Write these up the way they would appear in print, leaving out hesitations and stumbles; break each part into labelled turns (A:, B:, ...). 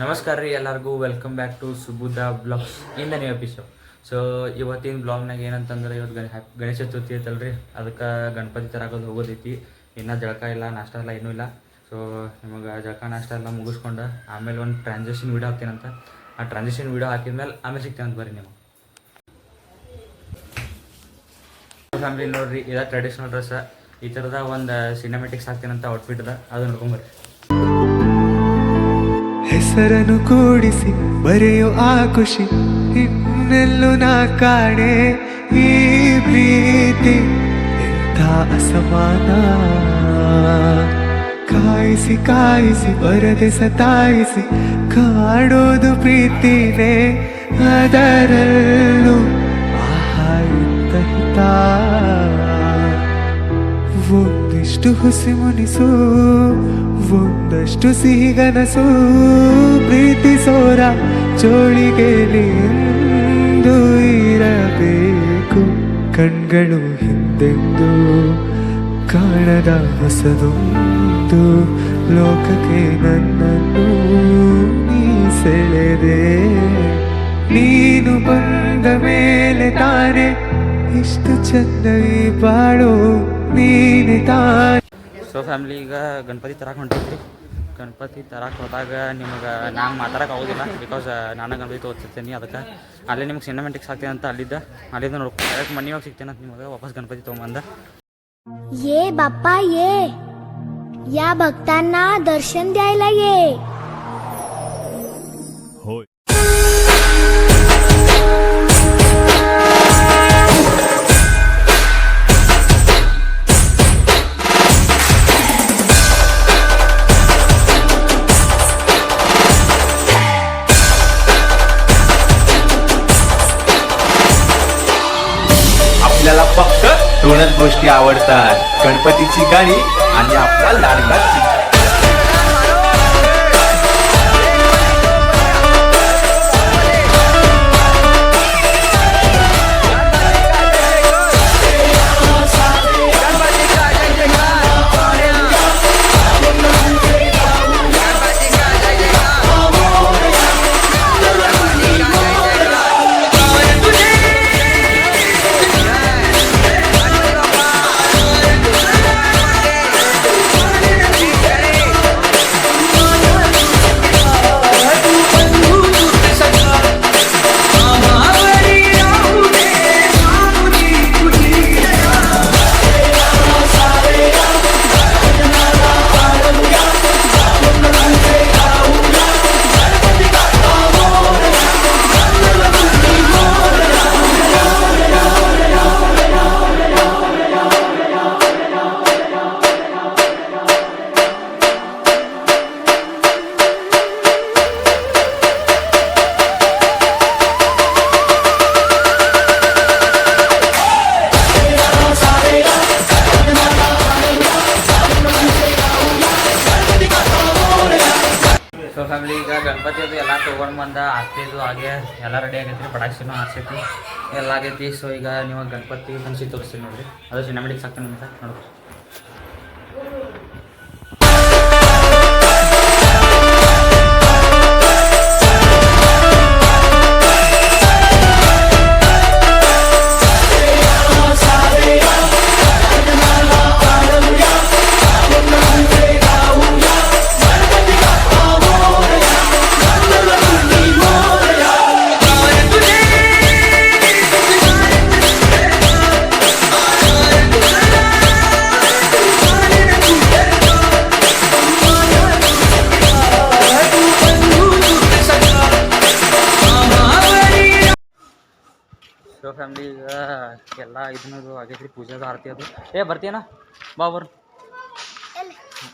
A: ನಮಸ್ಕಾರ ರೀ ಎಲ್ಲರಿಗೂ welcome back to Subudha blogs in the new episode. So ಇವತ್ತಿನ ಬ್ಲಾಗ್ನಾಗ ಏನಂತಂದ್ರೆ ಇವತ್ತು ಗಣೇಶ ಚತುರ್ಥಿ ಐತಲ್ರಿ, ಅದಕ್ಕೆ ಗಣಪತಿ ತರಾಕೋದು ಹೋಗೋದೈತಿ. ಇನ್ನೂ ಜಳಕ ಇಲ್ಲ, ನಾಷ್ಟ ಇಲ್ಲ, ಏನೂ ಇಲ್ಲ. ಸೊ ನಿಮಗೆ ಜಳಕ ನಾಷ್ಟ ಎಲ್ಲ ಮುಗಿಸ್ಕೊಂಡು ಆಮೇಲೆ ಒಂದು ಟ್ರಾನ್ಸಾಕ್ಷನ್ ವೀಡಿಯೋ ಹಾಕ್ತೀನಂತ. ಆ ಟ್ರಾನ್ಸಾಕ್ಷನ್ ವೀಡಿಯೋ ಹಾಕಿದ್ಮೇಲೆ ಆಮೇಲೆ ಸಿಗ್ತೇನಂತ ಬರ್ರಿ ನೀವು ಫ್ಯಾಮಿಲಿ. ನೋಡ್ರಿ, ಇದ ಟ್ರೆಡಿಷ್ನಲ್ ಡ್ರೆಸ್. ಈ ಥರದ ಒಂದು ಸಿನಿಮ್ಯಾಟಿಕ್ಸ್ ಹಾಕ್ತೀನಂತ ಔಟ್ಫಿಟ್ ಅದ, ಅದು ನೋಡ್ಕೊಂಬರ್ರಿ.
B: ಹೆಸರನ್ನು ಕೂಡಿಸಿ ಬರೆಯೋ ಆ ಖುಷಿ ಇನ್ನೆಲ್ಲೂ ನಾ ಕಾಣೆ. ಈ ಪ್ರೀತಿ ಎಂಥ ಅಸಮಾನ, ಕಾಯಿಸಿ ಕಾಯಿಸಿ ಬರದೆ ಸತಾಯಿಸಿ ಕಾಡೋದು ಪ್ರೀತಿನೇ. ಅದರಲ್ಲೂ ಆಹಾರ ಹಿತ, ಒಂದಿಷ್ಟು ಹುಸಿ ಮುನಿಸು, ಒಂದಷ್ಟು ಸಿಹಿಗನಸು. ಪ್ರೀತಿಸೋರ ಜೋಳಿಗೆಲಿ ಎಂದು ಇರಬೇಕು, ಕಣ್ಗಳು ಹಿಂದೆಂದು ಕಾಣದ ಹೊಸದೊಂದು ಲೋಕಕ್ಕೆ ನನ್ನನ್ನು ನೀ ಸೆಳೆದೆ. ನೀನು ಬಂದ ಮೇಲೆ ತಾನೆ ಇಷ್ಟು ಚಂದ ಈ ಬಾಳು, ನೀನೆ ತಾನೆ.
A: ಸೊ ಫ್ಯಾಮ್ಲಿ, ಈಗ ಗಣಪತಿ ತರಕ್ಕೆ ಹೊಂಟೈತ್ರಿ. ಗಣಪತಿ ತರಕ್ಕೆ ಹೋದಾಗ ನಿಮಗೆ ನಾನು ಮಾತಾಡೋಕೆ ಆಗೋದಿಲ್ಲ, ಬಿಕಾಸ್ ನಾನು ಗಣಪತಿ ತೋರಿಸಿರ್ತೀನಿ. ಅದಕ್ಕೆ ಅಲ್ಲೇ ನಿಮ್ಗೆ ಸಿನಿಮ್ಯಾಟಿಕ್ಸ್ ಹಾಕ್ತೀನಿ ಅಂತ ಅಲ್ಲಿಂದ ನೋಡ್ಕೊ ಡೈರೆಕ್ಟ್ ಮನೆ ಹೋಗಿ ಸಿಗ್ತೇನೆ ಅಂತ ನಿಮಗೆ ವಾಪಸ್ गणपती ತೊಗೊಂಬಂದ.
C: ये बाप्पा ये, या भक्तांना दर्शन द्यायला ये.
D: आपल्याला फक्त दोनच गोष्टी आवडतात, गणपतीची गाणी आणि आपला लाडका.
A: ಸೊ ಫ್ಯಾಮಿಲಿ, ಈಗ ಗಣಪತಿ ಅದು ಎಲ್ಲ ತೊಗೊಂಡು ಬಂದ ಆಗ್ತಿದ್ದು ಹಾಗೆ ಎಲ್ಲ ರೆಡಿ ಆಗೈತಿ ರೀ. ಪಟಾಕ್ಷಿನೂ ಹಾಕ್ಸೈತಿ, ಎಲ್ಲ ಆಗೈತಿ. ಸೊ ಈಗ ನೀವು ಗಣಪತಿ ಮನ್ಸಿ ತೋರಿಸ್ತೀನಿ ನೋಡಿರಿ, ಅದು ಸಿನಿಮ್ಯಾಟಿಕ್ಸ್ ಹಾಕ್ತಾನೆ ಅಂತ ನೋಡ್ರಿ. ಸೊ ಫ್ಯಾಮ್ಲಿ, ಈಗ ಎಲ್ಲ ಇದನ್ನದು ಆಗೈತೆ ರೀ, ಪೂಜೆದು ಆರತಿ ಅದು. ಬರ್ತೀಯನ ಬಾಬರ್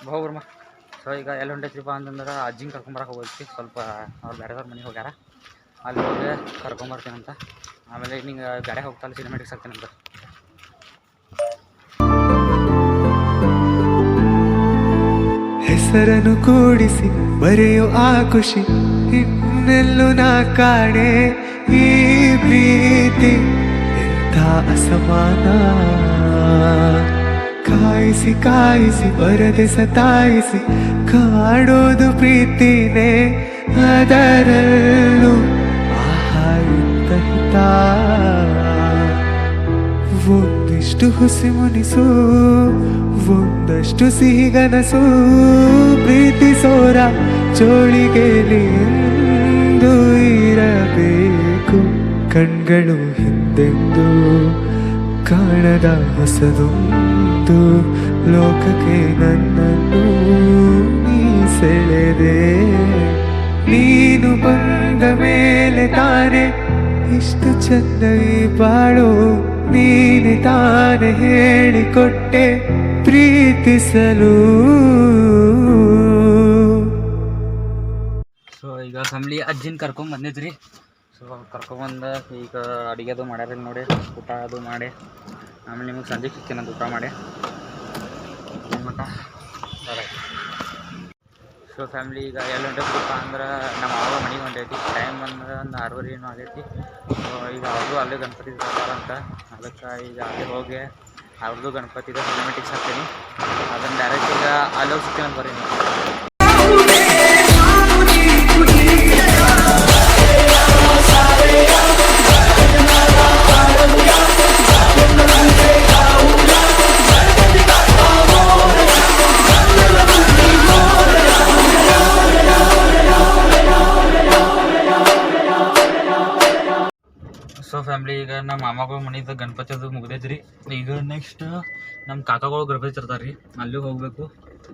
A: ಬಾಬರ್ಮ. ಸೊ ಈಗ ಎಲ್ಲಿ ಹೊಂಟೈತ್ರಿಪ್ಪ ಅಂತಂದ್ರೆ ಅಜ್ಜಿಂಗೆ ಕರ್ಕೊಂಬರಕ್ಕೆ ಹೋಗೈತಿ. ಸ್ವಲ್ಪ ಅವ್ರು ಬೇರೆದವ್ರ ಮನೆಗೆ ಹೋಗ್ಯಾರ, ಅಲ್ಲಿ ಹೋಗಿ ಕರ್ಕೊಂಬರ್ತೀನಂತ. ಆಮೇಲೆ ನಿಂಗೆ ಗಾಡಿ ಹೋಗ್ತಾ ಸಿನಿಮ್ಯಾಟಿಕ್ಸ್ ಹಾಕ್ತೀನಂತ.
B: ಹೆಸರನ್ನು ಕೂಡಿಸಿ ಬರೆಯೋ ಆ ಖುಷಿ ಇನ್ನೆಲ್ಲೂ ನಾ ಕಾಣೆ. ಈ ಪ್ರೀತಿ ಎಂಥ ಅಸಮಾನ, ಕಾಯಿಸಿ ಕಾಯಿಸಿ ಬರದೆ ಸತಾಯಿಸಿ ಕಾಡೋದು ಪ್ರೀತಿನೇ. ಅದರಲ್ಲೂ ಆಹಾ ಎಂತ ಹಿತ. ಒಂದಿಷ್ಟು ಹುಸಿ ಮುನಿಸು ಒಂದಷ್ಟು ಸಿಹಿಗನಸು ಪ್ರೀತಿಸೋರ ಜೋಳಿಗೆಲಿ ಎಂದು ಇರಬೇಕು. ಕಣ್ಗಳು ಹಿಂದೆಂದು ಕಾಣದ ಹೊಸದೊಂದು ಲೋಕಕ್ಕೆ ನನ್ನನ್ನು ನೀ ಸೆಳೆದೆ. ನೀನು ಬಂದ ಮೇಲೆ ತಾನೆ ಇಷ್ಟು ಚಂದ ಈ ಬಾಳು. ನೀನೆ ತಾನೆ ಹೇಳಿಕೊಟ್ಟೆ ಪ್ರೀತಿಸಲು.
A: ಸೊ ಈಗ ಫ್ಯಾಮ್ಲಿ ಅಜ್ಜಿನ ಕರ್ಕೊಂಡ್ ಬಂದಿದ್ರಿ. ಸೊ ಕರ್ಕೊಂಬಂದು ಈಗ ಅಡುಗೆ ಅದು ಮಾಡ್ಯಾರ ನೋಡಿ, ಊಟ ಅದು ಮಾಡಿ ಆಮೇಲೆ ನಿಮಗೆ ಸಂಜೆ ಸಿಗ್ತೀನಿ ಅಂತ ಊಟ ಮಾಡಿ ಮಟ್ಟ. ಸೊ ಫ್ಯಾಮ್ಲಿ ಈಗ ಎಲ್ಲಿ ಹೊಂಟೈತಪ್ಪ ಅಂದ್ರೆ ನಮ್ಮ ಮಾವ ಮನೆಗೆ ಹೊಂಟೈತಿ. ಟೈಮ್ ಬಂದ್ರೆ ಒಂದು 6:30 ಏನೋ ಆಗೈತಿ. ಸೊ ಈಗ ಅವ್ರದ್ದು ಅಲ್ಲೇ ಗಣಪತಿ ಬರ್ತಾರ ಅಂತ, ಅದಕ್ಕೆ ಈಗ ಅಲ್ಲಿ ಹೋಗಿ ಅವ್ರದ್ದು ಗಣಪತಿದ ಸಿನಿಮೆಟಿಕ್ಸ್ ಹಾಕ್ತೀನಿ. ಅದನ್ನು ಡೈರೆಕ್ಟ್ ಈಗ ಅಲ್ಲಿ ಹೋಗಿ ಸಿಗ್ತೀನಿ ಅಂತ ಬರ್ರಿ ನೀವು. ಸೊ ಫ್ಯಾಮ್ಲಿ ಈಗ ನಮ್ಮ ಮಾಮಗಳ ಮನೆಯಿಂದ ಗಣಪತಿ ಅದು ಮುಗ್ದೈತ್ರಿ. ಈಗ ನೆಕ್ಸ್ಟ್ ನಮ್ಮ ಕಾಕಾಗಳು ಗಣಪತಿ ತರ್ತಾರೆ ರೀ, ಅಲ್ಲಿ ಹೋಗಬೇಕು.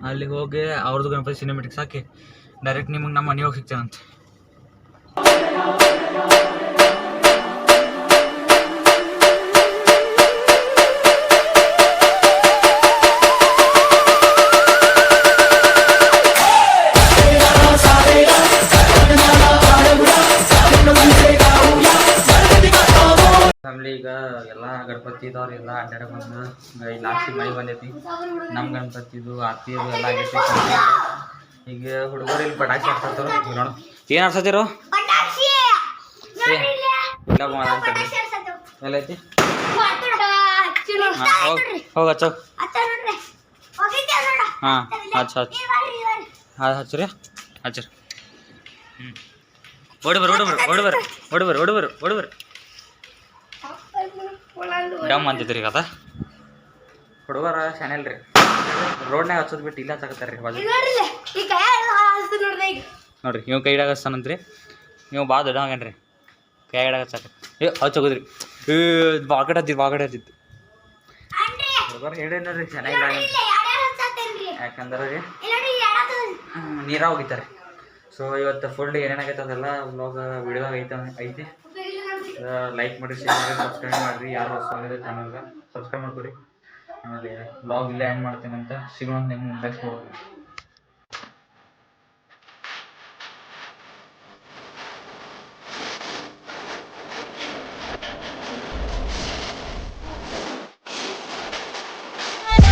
A: ಅಲ್ಲಿ ಹೋಗಿ ಅವ್ರದ್ದು ಗಣಪತಿ ಸಿನಿಮೆಟಿಕ್ಸ್ ಹಾಕಿ ಡೈರೆಕ್ಟ್ ನಿಮಗೆ ನಮ್ಮ ಮನೆ ಹೋಗಿ ಸಿಗ್ತೇನಂತೆ. ಫ್ಯಾಮ್ಲಿ ಈಗ ಎಲ್ಲ ಗಣಪತಿ ಇದಾವ್ರಿ, ಎಲ್ಲ ಅಡ್ಡಾಡ ಬಂದು ಈಗ ಲಾಸ್ಟಿಗೆ ಮಳೆ ಬಂದೈತಿ. ನಮ್ಮ ಗಣಪತಿದು ಆರತಿ ಅದು ಎಲ್ಲ ಆಗೈತಿ. ಈಗ ಹುಡುಗರು ಇಲ್ಲಿ ಪಟಾಕಿ ಹಾಕ್ತಾರ ನೋಡು. ಏನು ಆಡ್ಸತ್ತಿರೋ ಎಲ್ಲ ಐತಿ ಹೋಗಿ ಹಚ್ಚ. ಹಾಂ ಹಚ್ಚ ಹಚ್ಚ್ರಿ ಹಚ್ಚ್ರಿ. ಓಡಿ ಡಮ್ ಅಂತಿದ್ರಿ ಈಗ ಅದ ಹುಡುಗರ ಚಾನೆಲ್ ರೀ. ರೋಡ್ನಾಗ ಹಚ್ಚೋದು ಬಿಟ್ಟು ಇಲ್ಲ ಹಚ್ಚಕತ್ತಾರ ರೀ ಬಾಜು ನೋಡ್ರಿ. ಇವ್ ಕೈ ಹಿಡಾಗ ಹಚ್ತಾನಂತ್ರಿ. ನೀವು ಭಾಳ ದೊಡ್ಡ ಆಗೇನ್ರಿ ಕೈ ಹಿಡಾಗ ಹಚ್ಚಾಕ. ಹಚ್ಚೋಗೋದ್ರಿ ಬಾಗಡೆ ಹತ್ತಿತ್ತು ಹುಡುಗರು ಹೇಳಿದ್ರಿ ಚೆನ್ನಾಗಿಲ್ಲ ಯಾಕಂದ್ರೆ ರೀ ನೀರಾಗ ಹೋಗಿತಾರೆ. ಸೊ ಇವತ್ತು ಫುಲ್ ಏನೇನಾಗೈತೆ ಅದೆಲ್ಲ ವ್ಲಾಗ್ ವಿಡಿಯೋದಾಗ ಐತಿ. ಲೈಕ್ ಮಾಡಿರಿ, ಶೇರ್ ಮಾಡಿರಿ, ಸಬ್ಸ್ಕ್ರೈಬ್ ಮಾಡಿರಿ. ಯಾರು ಹೊಸ ಚಾನಲ್ಗೆ ಸಬ್ಸ್ಕ್ರೈಬ್ ಮಾಡ್ಕೊರಿ. ಆಮೇಲೆ ವ್ಲಾಗ್ ಇಲ್ಲೇ ಎಂಡ್ ಮಾಡ್ತೀನಿ ಅಂತ ಸಿಗೋಣ ನಿಮ್ಮ ನೆಕ್ಸ್ಟ್